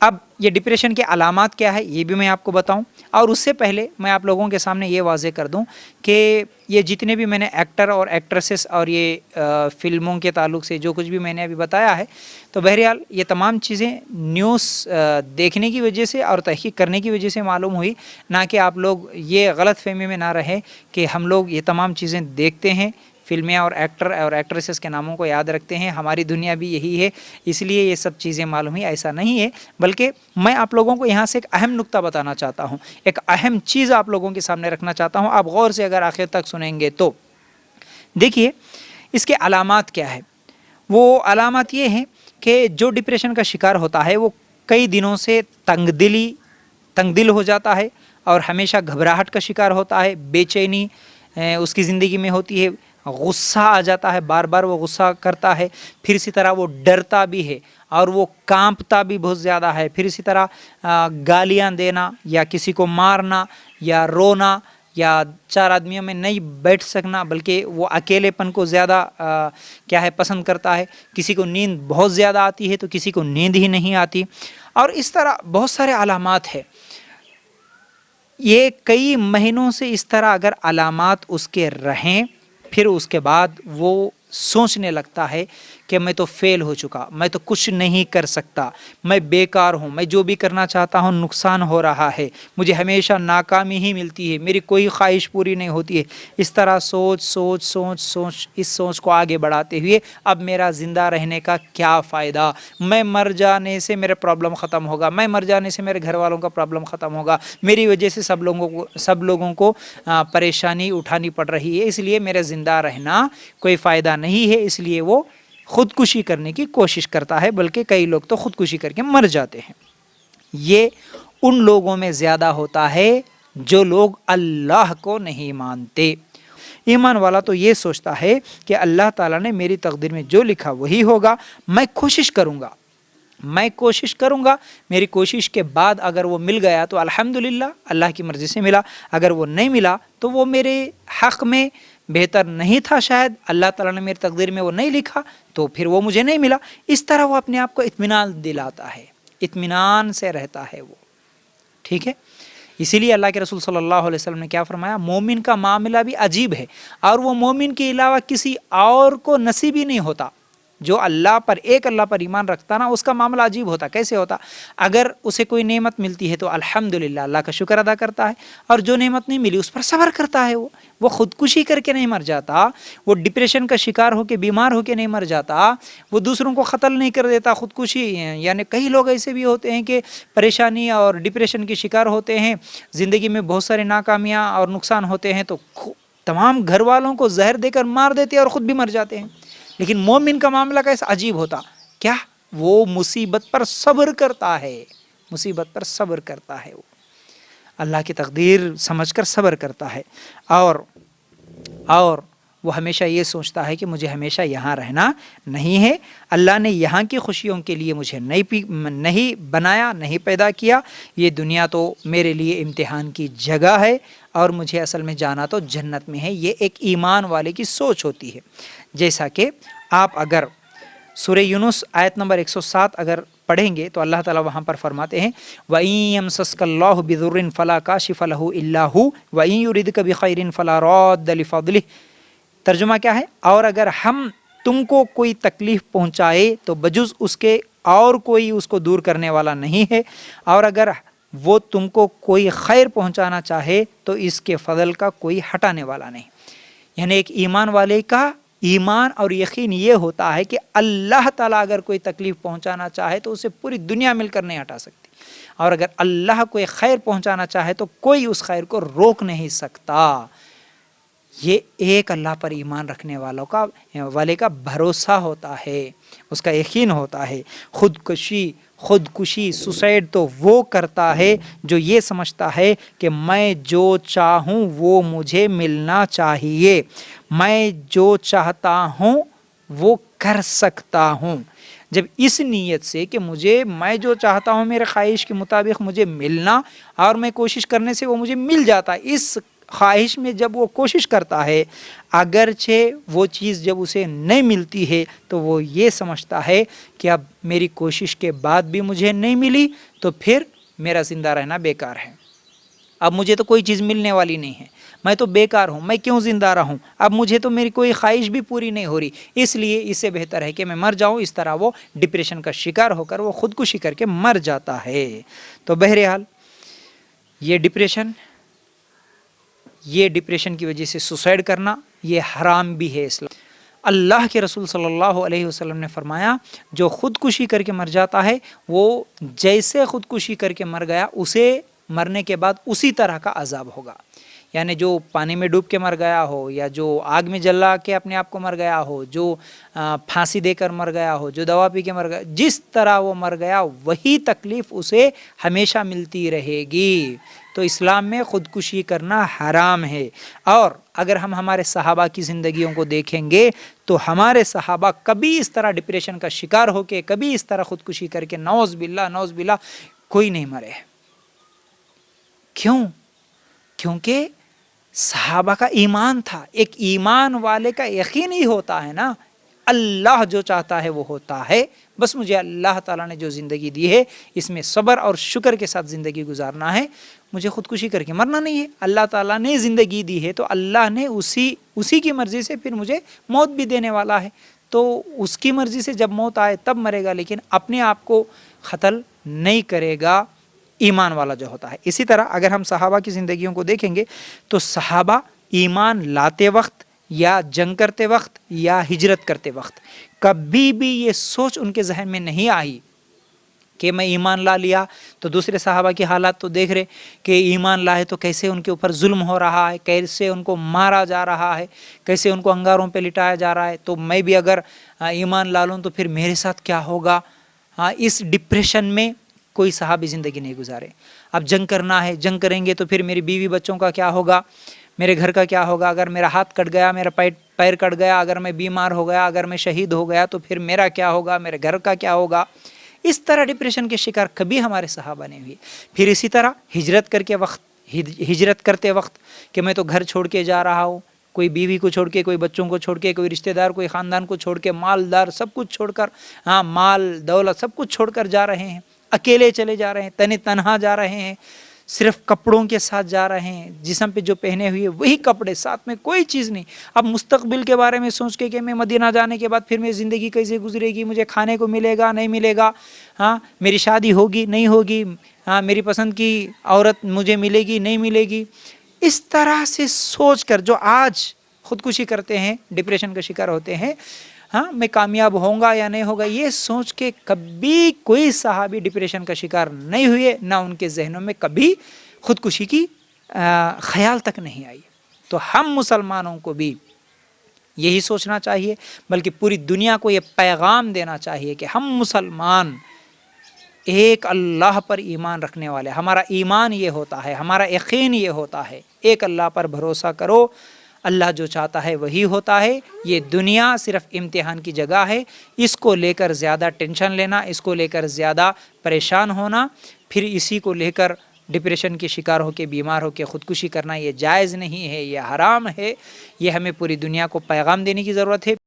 اب یہ ڈپریشن کے علامات کیا ہے یہ بھی میں آپ کو بتاؤں، اور اس سے پہلے میں آپ لوگوں کے سامنے یہ واضح کر دوں کہ یہ جتنے بھی میں نے ایکٹر اور ایکٹریسز اور یہ فلموں کے تعلق سے جو کچھ بھی میں نے ابھی بتایا ہے، تو بہرحال یہ تمام چیزیں نیوز دیکھنے کی وجہ سے اور تحقیق کرنے کی وجہ سے معلوم ہوئی، نہ کہ آپ لوگ یہ غلط فہمی میں نہ رہے کہ ہم لوگ یہ تمام چیزیں دیکھتے ہیں، فلمیں اور ایکٹر اور ایکٹریسز کے ناموں کو یاد رکھتے ہیں، ہماری دنیا بھی یہی ہے اس لیے یہ سب چیزیں معلوم ہی، ایسا نہیں ہے۔ بلکہ میں آپ لوگوں کو یہاں سے ایک اہم نقطہ بتانا چاہتا ہوں، ایک اہم چیز آپ لوگوں کے سامنے رکھنا چاہتا ہوں، آپ غور سے اگر آخر تک سنیں گے تو دیکھیے اس کے علامات کیا ہے۔ وہ علامات یہ ہیں کہ جو ڈپریشن کا شکار ہوتا ہے وہ کئی دنوں سے تنگ دل ہو جاتا ہے اور ہمیشہ گھبراہٹ کا شکار ہوتا ہے، بے چینی اس کی زندگی میں ہوتی ہے، غصہ آ جاتا ہے، بار بار وہ غصہ کرتا ہے، پھر اسی طرح وہ ڈرتا بھی ہے اور وہ کانپتا بھی بہت زیادہ ہے، پھر اسی طرح گالیاں دینا یا کسی کو مارنا یا رونا یا چار آدمیوں میں نہیں بیٹھ سکنا، بلکہ وہ اکیلے پن کو زیادہ کیا ہے پسند کرتا ہے، کسی کو نیند بہت زیادہ آتی ہے تو کسی کو نیند ہی نہیں آتی، اور اس طرح بہت سارے علامات ہیں۔ یہ کئی مہینوں سے اس طرح اگر علامات اس کے رہیں، پھر اس کے بعد وہ سوچنے لگتا ہے کہ میں تو فیل ہو چکا، میں تو کچھ نہیں کر سکتا، میں بیکار ہوں، میں جو بھی کرنا چاہتا ہوں نقصان ہو رہا ہے، مجھے ہمیشہ ناکامی ہی ملتی ہے، میری کوئی خواہش پوری نہیں ہوتی ہے۔ اس طرح سوچ اس سوچ کو آگے بڑھاتے ہوئے اب میرا زندہ رہنے کا کیا فائدہ، میں مر جانے سے میرے پرابلم ختم ہوگا، میں مر جانے سے میرے گھر والوں کا پرابلم ختم ہوگا، میری وجہ سے سب لوگوں کو پریشانی اٹھانی پڑ رہی ہے، اس لیے میرے زندہ رہنا کوئی فائدہ نہیں ہے، اس لیے وہ خودکشی کرنے کی کوشش کرتا ہے، بلکہ کئی لوگ تو خودکشی کر کے مر جاتے ہیں۔ یہ ان لوگوں میں زیادہ ہوتا ہے جو لوگ اللہ کو نہیں مانتے۔ ایمان والا تو یہ سوچتا ہے کہ اللہ تعالیٰ نے میری تقدیر میں جو لکھا وہی ہوگا، میں کوشش کروں گا، میری کوشش کے بعد اگر وہ مل گیا تو الحمدللہ اللہ کی مرضی سے ملا، اگر وہ نہیں ملا تو وہ میرے حق میں بہتر نہیں تھا، شاید اللہ تعالیٰ نے میری تقدیر میں وہ نہیں لکھا تو پھر وہ مجھے نہیں ملا۔ اس طرح وہ اپنے آپ کو اطمینان دلاتا ہے، اطمینان سے رہتا ہے وہ، ٹھیک ہے۔ اسی لیے اللہ کے رسول صلی اللہ علیہ وسلم نے کیا فرمایا، مومن کا معاملہ بھی عجیب ہے اور وہ مومن کے علاوہ کسی اور کو نصیب ہی نہیں ہوتا۔ جو اللہ پر ایمان رکھتا نا، اس کا معاملہ عجیب ہوتا۔ کیسے ہوتا؟ اگر اسے کوئی نعمت ملتی ہے تو الحمدللہ اللہ کا شکر ادا کرتا ہے، اور جو نعمت نہیں ملی اس پر صبر کرتا ہے، وہ خودکشی کر کے نہیں مر جاتا، وہ ڈپریشن کا شکار ہو کے بیمار ہو کے نہیں مر جاتا، وہ دوسروں کو قتل نہیں کر دیتا خودکشی۔ یعنی کئی لوگ ایسے بھی ہوتے ہیں کہ پریشانی اور ڈپریشن کے شکار ہوتے ہیں، زندگی میں بہت ساری ناکامیاں اور نقصان ہوتے ہیں تو تمام گھر والوں کو زہر دے کر مار دیتے ہیں اور خود بھی مر جاتے ہیں۔ لیکن مومن کا معاملہ کیسا عجیب ہوتا؟ کیا؟ وہ مصیبت پر صبر کرتا ہے، وہ اللہ کی تقدیر سمجھ کر صبر کرتا ہے، اور وہ ہمیشہ یہ سوچتا ہے کہ مجھے ہمیشہ یہاں رہنا نہیں ہے، اللہ نے یہاں کی خوشیوں کے لیے مجھے نہیں بنایا، نہیں پیدا کیا، یہ دنیا تو میرے لیے امتحان کی جگہ ہے اور مجھے اصل میں جانا تو جنت میں ہے۔ یہ ایک ایمان والے کی سوچ ہوتی ہے۔ جیسا کہ آپ اگر سورہ یونس آیت نمبر 107 اگر پڑھیں گے تو اللہ تعالیٰ وہاں پر فرماتے ہیں وَإِن يَمْسَسْكَ اللَّهُ بِضُرٍّ فَلَا كَاشِفَ لَهُ إِلَّا هُوَ وَإِن يُرِدْكَ بِخَيْرٍ فَلَا رَادَّ لِفَضْلِهِ۔ ترجمہ کیا ہے؟ اور اگر ہم تم کو کوئی تکلیف پہنچائے تو بجز اس کے اور کوئی اس کو دور کرنے والا نہیں ہے، اور اگر وہ تم کو کوئی خیر پہنچانا چاہے تو اس کے فضل کا کوئی ہٹانے والا نہیں۔ یعنی ایک ایمان والے کا ایمان اور یقین یہ ہوتا ہے کہ اللہ تعالیٰ اگر کوئی تکلیف پہنچانا چاہے تو اسے پوری دنیا مل کر نہیں ہٹا سکتی، اور اگر اللہ کوئی خیر پہنچانا چاہے تو کوئی اس خیر کو روک نہیں سکتا۔ یہ ایک اللہ پر ایمان رکھنے والے کا بھروسہ ہوتا ہے، اس کا یقین ہوتا ہے۔ خودکشی سوسائڈ تو وہ کرتا ہے جو یہ سمجھتا ہے کہ میں جو چاہوں وہ مجھے ملنا چاہیے، میں جو چاہتا ہوں وہ کر سکتا ہوں۔ جب اس نیت سے کہ میں جو چاہتا ہوں میرے خواہش کے مطابق مجھے ملنا اور میں کوشش کرنے سے وہ مجھے مل جاتا ہے، اس خواہش میں جب وہ کوشش کرتا ہے، اگرچہ وہ چیز جب اسے نہیں ملتی ہے تو وہ یہ سمجھتا ہے کہ اب میری کوشش کے بعد بھی مجھے نہیں ملی تو پھر میرا زندہ رہنا بیکار ہے، اب مجھے تو کوئی چیز ملنے والی نہیں ہے، میں تو بیکار ہوں، میں کیوں زندہ رہوں، اب مجھے تو میری کوئی خواہش بھی پوری نہیں ہو رہی، اس لیے اس سے بہتر ہے کہ میں مر جاؤں۔ اس طرح وہ ڈپریشن کا شکار ہو کر وہ خودکشی کر کے مر جاتا ہے۔ تو بہرحال یہ ڈپریشن کی وجہ سے سوسائڈ کرنا یہ حرام بھی ہے اسلام۔ اللہ کے رسول صلی اللہ علیہ وسلم نے فرمایا جو خودکشی کر کے مر جاتا ہے وہ جیسے خودکشی کر کے مر گیا اسے مرنے کے بعد اسی طرح کا عذاب ہوگا، یعنی جو پانی میں ڈوب کے مر گیا ہو، یا جو آگ میں جلا کے اپنے آپ کو مر گیا ہو، جو پھانسی دے کر مر گیا ہو، جو دوا پی کے مر گیا، جس طرح وہ مر گیا وہی تکلیف اسے ہمیشہ ملتی رہے گی۔ تو اسلام میں خودکشی کرنا حرام ہے۔ اور اگر ہم ہمارے صحابہ کی زندگیوں کو دیکھیں گے تو ہمارے صحابہ کبھی اس طرح ڈپریشن کا شکار ہو کے، کبھی اس طرح خودکشی کر کے نعوذ باللہ کوئی نہیں مرے۔ کیوں؟ کیونکہ صحابہ کا ایمان تھا۔ ایک ایمان والے کا یقین ہی ہوتا ہے نا، اللہ جو چاہتا ہے وہ ہوتا ہے، بس مجھے اللہ تعالیٰ نے جو زندگی دی ہے اس میں صبر اور شکر کے ساتھ زندگی گزارنا ہے، مجھے خودکشی کر کے مرنا نہیں ہے۔ اللہ تعالیٰ نے زندگی دی ہے تو اللہ نے اسی کی مرضی سے پھر مجھے موت بھی دینے والا ہے، تو اس کی مرضی سے جب موت آئے تب مرے گا، لیکن اپنے آپ کو قتل نہیں کرے گا ایمان والا جو ہوتا ہے۔ اسی طرح اگر ہم صحابہ کی زندگیوں کو دیکھیں گے تو صحابہ ایمان لاتے وقت یا جنگ کرتے وقت یا ہجرت کرتے وقت کبھی بھی یہ سوچ ان کے ذہن میں نہیں آئی کہ میں ایمان لا لیا تو دوسرے صحابہ کی حالات تو دیکھ رہے کہ ایمان لائے تو کیسے ان کے اوپر ظلم ہو رہا ہے، کیسے ان کو مارا جا رہا ہے، کیسے ان کو انگاروں پہ لٹایا جا رہا ہے، تو میں بھی اگر ایمان لا لوں تو پھر میرے ساتھ کیا ہوگا۔ اس ڈپریشن میں کوئی صحابی زندگی نہیں گزارے۔ اب جنگ کرنا ہے، جنگ کریں گے تو پھر میری بیوی بچوں کا کیا ہوگا، میرے گھر کا کیا ہوگا، اگر میرا ہاتھ کٹ گیا، میرا پیر کٹ گیا، اگر میں بیمار ہو گیا، اگر میں شہید ہو گیا تو پھر میرا کیا ہوگا، میرے گھر کا کیا ہوگا۔ اس طرح ڈپریشن کے شکار کبھی ہمارے صحابہ نہیں ہوئے۔ پھر اسی طرح ہجرت کرتے وقت کہ میں تو گھر چھوڑ کے جا رہا ہوں، کوئی بیوی کو چھوڑ کے، کوئی بچوں کو چھوڑ کے، کوئی رشتہ دار، کوئی خاندان کو چھوڑ کے، مالدار سب کچھ چھوڑ کر، مال دولت سب کچھ چھوڑ کر جا رہے ہیں، اکیلے چلے جا رہے ہیں، تنہا جا رہے ہیں، صرف کپڑوں کے ساتھ جا رہے ہیں، جسم پہ جو پہنے ہوئے وہی کپڑے، ساتھ میں کوئی چیز نہیں۔ اب مستقبل کے بارے میں سوچ کے کہ میں مدینہ جانے کے بعد پھر میری زندگی کیسے گزرے گی، مجھے کھانے کو ملے گا نہیں ملے گا، میری شادی ہوگی نہیں ہوگی، میری پسند کی عورت مجھے ملے گی نہیں ملے گی، اس طرح سے سوچ کر جو آج خودکشی کرتے ہیں، ڈپریشن کا شکار ہوتے ہیں، میں کامیاب ہوں گا یا نہیں ہوگا، یہ سوچ کے کبھی کوئی صحابی ڈپریشن کا شکار نہیں ہوئے، نہ ان کے ذہنوں میں کبھی خودکشی کی خیال تک نہیں آئی۔ تو ہم مسلمانوں کو بھی یہی سوچنا چاہیے، بلکہ پوری دنیا کو یہ پیغام دینا چاہیے کہ ہم مسلمان ایک اللہ پر ایمان رکھنے والے، ہمارا ایمان یہ ہوتا ہے، ہمارا یقین یہ ہوتا ہے، ایک اللہ پر بھروسہ کرو، اللہ جو چاہتا ہے وہی ہوتا ہے۔ یہ دنیا صرف امتحان کی جگہ ہے، اس کو لے کر زیادہ ٹینشن لینا، اس کو لے کر زیادہ پریشان ہونا، پھر اسی کو لے کر ڈپریشن کے شکار ہو کے، بیمار ہو کے خودکشی کرنا، یہ جائز نہیں ہے، یہ حرام ہے۔ یہ ہمیں پوری دنیا کو پیغام دینے کی ضرورت ہے۔